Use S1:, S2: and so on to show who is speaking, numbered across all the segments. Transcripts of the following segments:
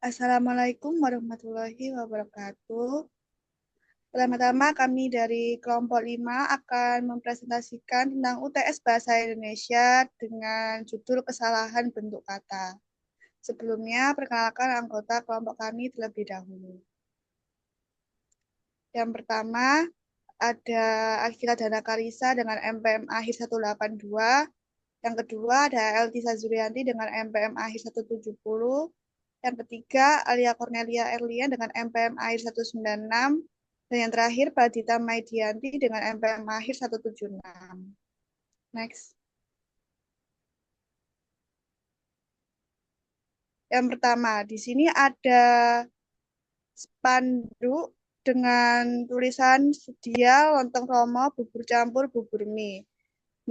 S1: Assalamualaikum warahmatullahi wabarakatuh. Pertama-tama kami dari kelompok 5 akan mempresentasikan tentang UTS Bahasa Indonesia dengan judul kesalahan bentuk kata. Sebelumnya, perkenalkan anggota kelompok kami terlebih dahulu. Yang pertama, ada Akila Dana Karisa dengan MPM akhir 182. Yang kedua, ada Eltisa Zurianti dengan MPM akhir 170. Yang ketiga, Alia Cornelia Erlian dengan MPM akhir 196. Dan yang terakhir, Badita Maidianti dengan MPM akhir 176. Next. Yang pertama, di sini ada spanduk dengan tulisan sedia lontong romo, bubur campur, bubur mie.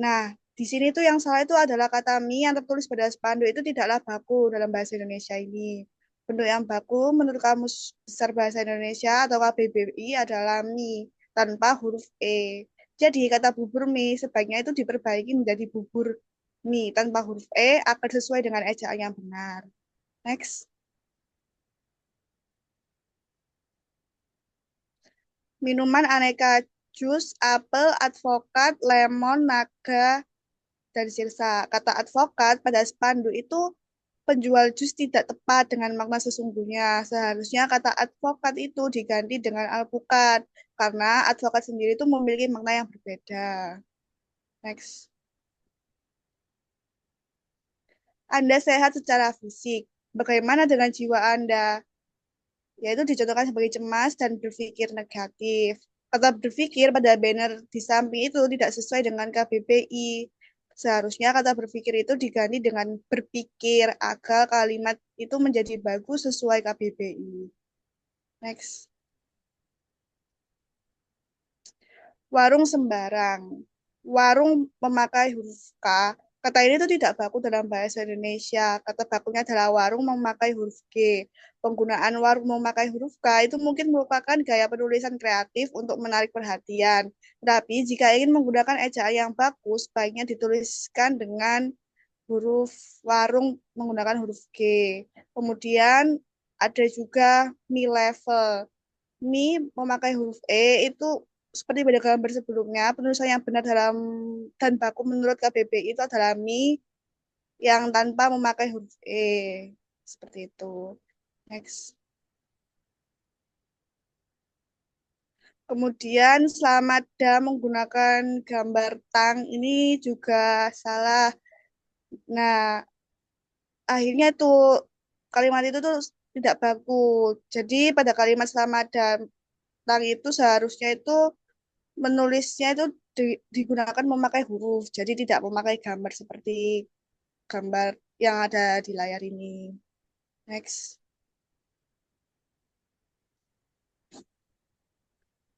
S1: Nah, di sini tuh yang salah itu adalah kata mie yang tertulis pada spanduk itu tidaklah baku dalam bahasa Indonesia ini. Bentuk yang baku menurut Kamus Besar Bahasa Indonesia atau KBBI adalah mie tanpa huruf E. Jadi kata bubur mie sebaiknya itu diperbaiki menjadi bubur mie tanpa huruf E agar sesuai dengan ejaan yang benar. Next. Minuman aneka jus, apel, advokat, lemon, naga, dan sirsa. Kata advokat pada spanduk itu penjual jus tidak tepat dengan makna sesungguhnya. Seharusnya kata advokat itu diganti dengan alpukat, karena advokat sendiri itu memiliki makna yang berbeda. Next. Anda sehat secara fisik. Bagaimana dengan jiwa Anda? Yaitu dicontohkan sebagai cemas dan berpikir negatif. Kata berpikir pada banner di samping itu tidak sesuai dengan KBBI. Seharusnya kata berpikir itu diganti dengan berpikir agar kalimat itu menjadi bagus sesuai KBBI. Next. Warung sembarang. Warung memakai huruf K. Kata ini itu tidak baku dalam bahasa Indonesia. Kata bakunya adalah warung memakai huruf G. Penggunaan warung memakai huruf K itu mungkin merupakan gaya penulisan kreatif untuk menarik perhatian. Tetapi jika ingin menggunakan ejaan yang bagus, baiknya dituliskan dengan huruf warung menggunakan huruf G. Kemudian ada juga mi level. Mi memakai huruf E itu seperti pada gambar sebelumnya, penulisan yang benar dalam dan baku menurut KBBI itu adalah mi yang tanpa memakai huruf E. Seperti itu. Next. Kemudian Selamada menggunakan gambar tang ini juga salah. Nah, akhirnya itu kalimat itu tuh tidak baku. Jadi pada kalimat Selamada tang itu seharusnya itu menulisnya itu digunakan memakai huruf, jadi tidak memakai gambar seperti gambar yang ada di layar ini. Next.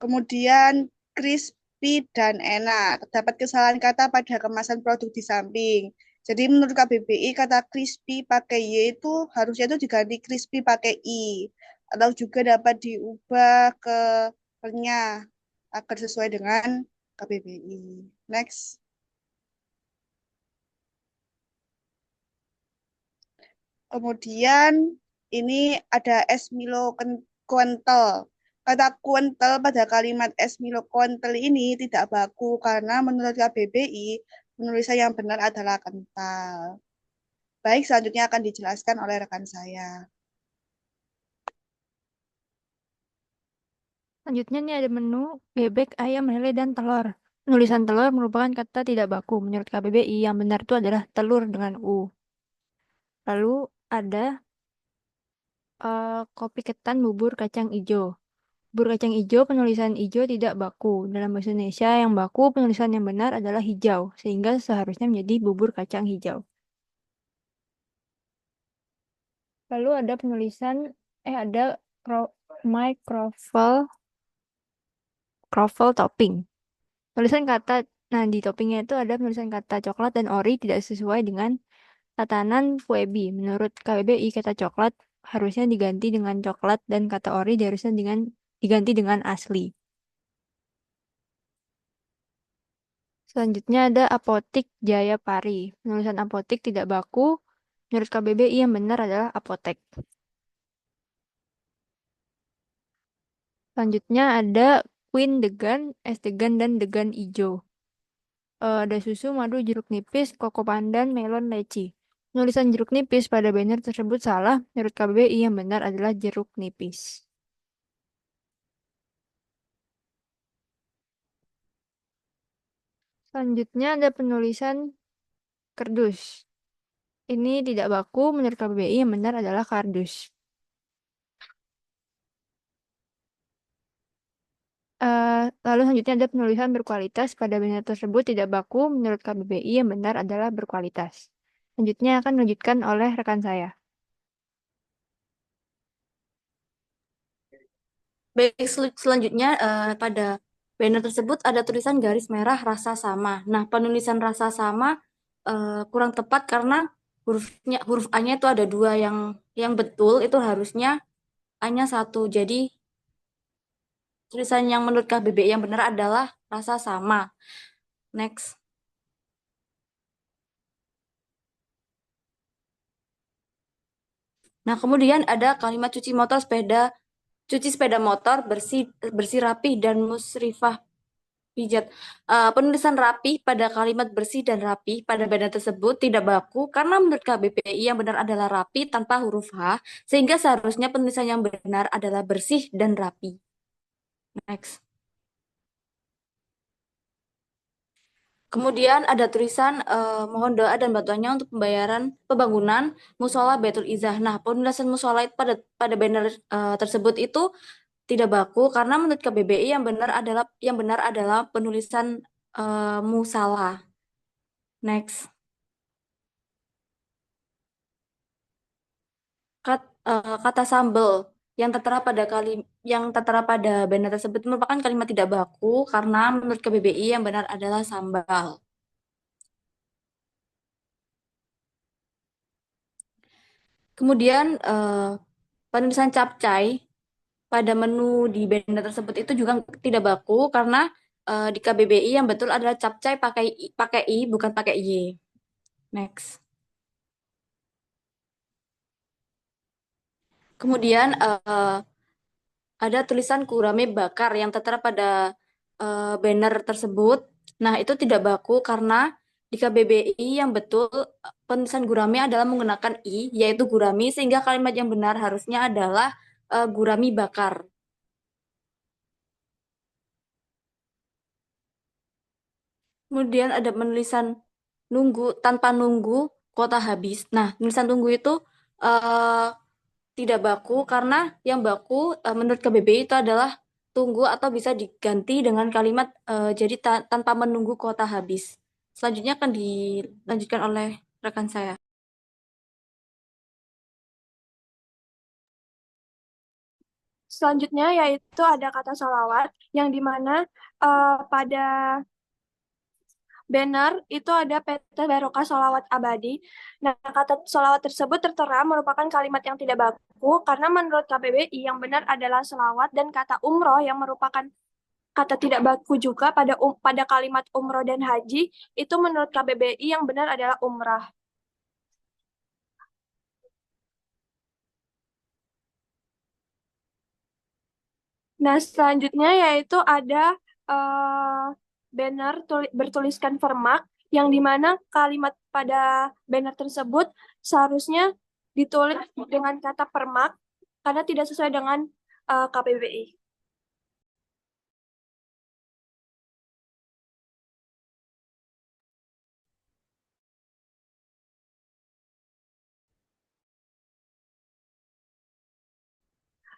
S1: Kemudian crispy dan enak. Terdapat kesalahan kata pada kemasan produk di samping. Jadi menurut KBBI kata crispy pakai Y itu harusnya itu diganti crispy pakai I. Atau juga dapat diubah ke renyah agar sesuai dengan KBBI. Next. Kemudian ini ada es Milo Kuentel. Kata kuentel pada kalimat es Milo Kuentel ini tidak baku karena menurut KBBI penulisan yang benar adalah kental. Baik, selanjutnya akan dijelaskan oleh rekan saya.
S2: Selanjutnya nih ada menu bebek, ayam, lele, dan telur. Penulisan telur merupakan kata tidak baku. Menurut KBBI yang benar itu adalah telur dengan U. Lalu ada kopi ketan bubur kacang ijo. Bubur kacang ijo penulisan ijo tidak baku. Dalam bahasa Indonesia yang baku penulisan yang benar adalah hijau. Sehingga seharusnya menjadi bubur kacang hijau. Lalu ada penulisan, ada croffle topping. Tulisan kata, nah di toppingnya itu ada penulisan kata coklat dan ori tidak sesuai dengan tatanan Puebi. Menurut KBBI kata coklat harusnya diganti dengan coklat dan kata ori harusnya diganti dengan asli. Selanjutnya ada apotik Jaya Pari. Penulisan apotik tidak baku. Menurut KBBI yang benar adalah apotek. Selanjutnya ada Queen degan, es degan, dan degan ijo. Ada susu, madu, jeruk nipis, koko pandan, melon, leci. Penulisan jeruk nipis pada banner tersebut salah. Menurut KBBI yang benar adalah jeruk nipis. Selanjutnya ada penulisan kardus. Ini tidak baku. Menurut KBBI yang benar adalah kardus. Lalu selanjutnya ada penulisan berkualitas pada banner tersebut tidak baku. Menurut KBBI yang benar adalah berkualitas. Selanjutnya akan dilanjutkan oleh rekan saya.
S3: Baik, selanjutnya pada banner tersebut ada tulisan garis merah rasa sama. Nah, penulisan rasa sama kurang tepat karena huruf A-nya itu ada dua, yang betul itu harusnya A-nya satu. Jadi tulisan yang menurut KBBI yang benar adalah rasa sama. Next. Nah, kemudian ada kalimat cuci sepeda motor bersih bersih rapi dan musrifah pijat. Penulisan rapi pada kalimat bersih dan rapi pada benda tersebut tidak baku karena menurut KBBI yang benar adalah rapi tanpa huruf H, sehingga seharusnya penulisan yang benar adalah bersih dan rapi. Next. Kemudian ada tulisan mohon doa dan bantuannya untuk pembayaran pembangunan musola Baitul Izzah. Nah, penulisan musola itu pada banner tersebut itu tidak baku karena menurut KBBI yang benar adalah penulisan musala. Next. Kata sambel yang tertera pada banner tersebut merupakan kalimat tidak baku karena menurut KBBI yang benar adalah sambal. Kemudian penulisan capcay pada menu di banner tersebut itu juga tidak baku karena di KBBI yang betul adalah capcay pakai I bukan pakai Y. Next. Kemudian ada tulisan gurame bakar yang tertera pada banner tersebut. Nah, itu tidak baku karena di KBBI yang betul penulisan gurame adalah menggunakan I, yaitu gurami, sehingga kalimat yang benar harusnya adalah gurami bakar. Kemudian ada penulisan nunggu tanpa nunggu kuota habis. Nah, tulisan tunggu itu eh, tidak baku karena yang baku menurut KBBI itu adalah tunggu atau bisa diganti dengan kalimat jadi tanpa menunggu kuota habis. Selanjutnya akan dilanjutkan oleh rekan saya.
S4: Selanjutnya yaitu ada kata salawat yang dimana pada banner itu ada PT Barokah Sholawat Abadi. Nah, kata sholawat tersebut tertera merupakan kalimat yang tidak baku karena menurut KBBI yang benar adalah selawat dan kata umroh yang merupakan kata tidak baku juga pada kalimat umroh dan haji itu menurut KBBI yang benar adalah umrah. Nah, selanjutnya yaitu ada banner bertuliskan Vermak yang dimana kalimat pada banner tersebut seharusnya ditulis dengan kata permak karena tidak sesuai dengan KBBI.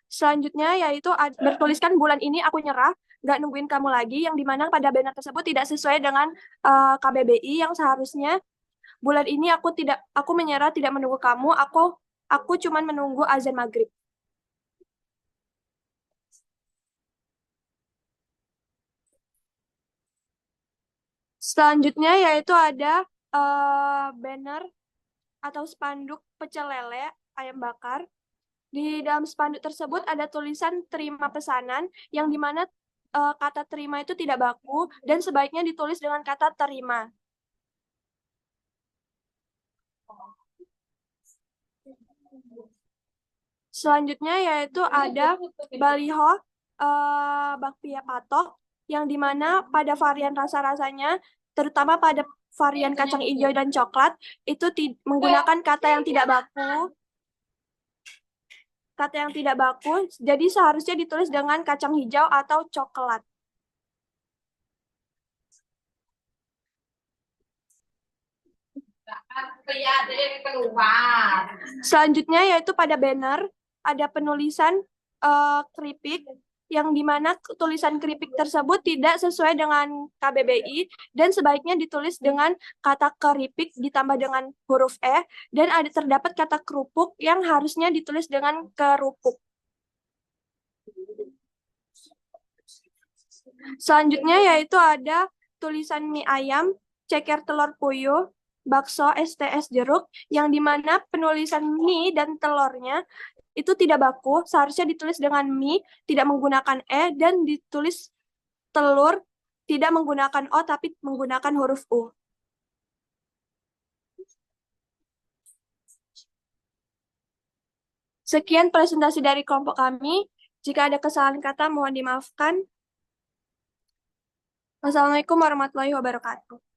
S4: Selanjutnya yaitu bertuliskan bulan ini aku nyerah, nggak nungguin kamu lagi, yang dimana pada banner tersebut tidak sesuai dengan KBBI yang seharusnya bulan ini aku menyerah tidak menunggu kamu, aku cuman menunggu azan maghrib. Selanjutnya yaitu ada banner atau spanduk pecel lele ayam bakar. Di dalam spanduk tersebut ada tulisan terima pesanan yang dimana kata terima itu tidak baku dan sebaiknya ditulis dengan kata terima. Selanjutnya yaitu ada baliho bakpia patok, yang dimana pada varian rasa-rasanya, terutama pada varian kacang hijau dan coklat, itu menggunakan kata yang tidak baku. Kata yang tidak baku, jadi seharusnya ditulis dengan kacang hijau atau coklat. Selanjutnya yaitu pada banner ada penulisan keripik yang dimana tulisan keripik tersebut tidak sesuai dengan KBBI dan sebaiknya ditulis dengan kata keripik ditambah dengan huruf E dan ada terdapat kata kerupuk yang harusnya ditulis dengan kerupuk. Selanjutnya yaitu ada tulisan mie ayam, ceker telur puyuh, bakso, STS jeruk, yang dimana penulisan mie dan telurnya itu tidak baku, seharusnya ditulis dengan mie, tidak menggunakan E, dan ditulis telur, tidak menggunakan O, tapi menggunakan huruf U. Sekian presentasi dari kelompok kami. Jika ada kesalahan kata, mohon dimaafkan. Wassalamualaikum warahmatullahi wabarakatuh.